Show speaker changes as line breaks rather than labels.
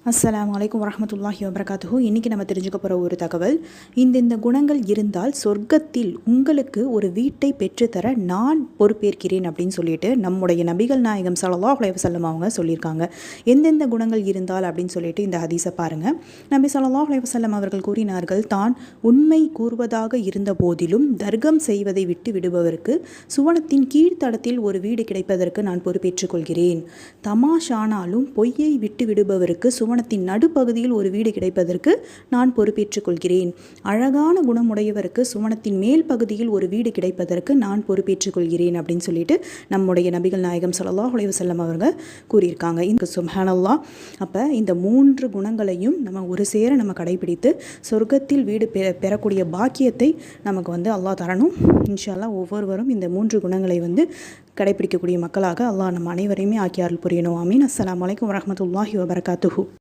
அஸ்ஸலாமு அலைக்கும் வரஹ்மத்துல்லாஹி வபரகாத்துஹு. இன்றைக்கி நம்ம தெரிஞ்சுக்க போகிற ஒரு தகவல், இந்த குணங்கள் இருந்தால் சொர்க்கத்தில் உங்களுக்கு ஒரு வீட்டை பெற்றுத்தர நான் பொறுப்பேற்கிறேன் அப்படின்னு சொல்லிட்டு நம்முடைய நபிகள் நாயகம் ஸல்லல்லாஹு அலைஹி வஸல்லம் அவங்க சொல்லியிருக்காங்க. எந்தெந்த குணங்கள் இருந்தால் அப்படின்னு சொல்லிட்டு இந்த ஹதீஸை பாருங்கள். நபி ஸல்லல்லாஹு அலைஹி வஸல்லம் அவர்கள் கூறினார்கள், தான் உண்மை கூறுவதாக இருந்த போதிலும் தர்க்கம் செய்வதை விட்டு விடுபவருக்கு சுவனத்தின் கீழ்த்தடத்தில் ஒரு வீடு கிடைப்பதற்கு நான் பொறுப்பேற்றுக் கொள்கிறேன். தமாஷானாலும் பொய்யை விட்டு விடுபவருக்கு சுவனத்தின் நடுப்பகுதியில் ஒரு வீடு கிடைப்பதற்கு நான் பொறுப்பேற்றுக் கொள்கிறேன். அழகான குணமுடையவருக்கு சுவனத்தின் மேல் பகுதியில் ஒரு வீடு கிடைப்பதற்கு நான் பொறுப்பேற்றுக் கொள்கிறேன் அப்படின்னு சொல்லிட்டு நம்முடைய நபிகள் நாயகம் ஸல்லல்லாஹு அலைஹி வஸல்லம் அவங்க கூறியிருக்காங்க. இந்த சுப்ஹானல்லாஹ். அப்போ இந்த 3 குணங்களையும் நம்ம ஒரு சேர நம்ம கடைபிடித்து சொர்க்கத்தில் வீடு பெறக்கூடிய பாக்கியத்தை நமக்கு அல்லாஹ் தரணும். இன்ஷா அல்லாஹ் ஒவ்வொருவரும் இந்த 3 குணங்களை கடைபிடிக்கக்கூடிய மக்களாக அல்லாஹ் நம்ம அனைவரையுமே ஆக்கி அருள் புரியணும். ஆமீன். அஸ்ஸலாமு அலைக்கும் வரஹ்மத்துல்லாஹி வபரகாத்துஹு.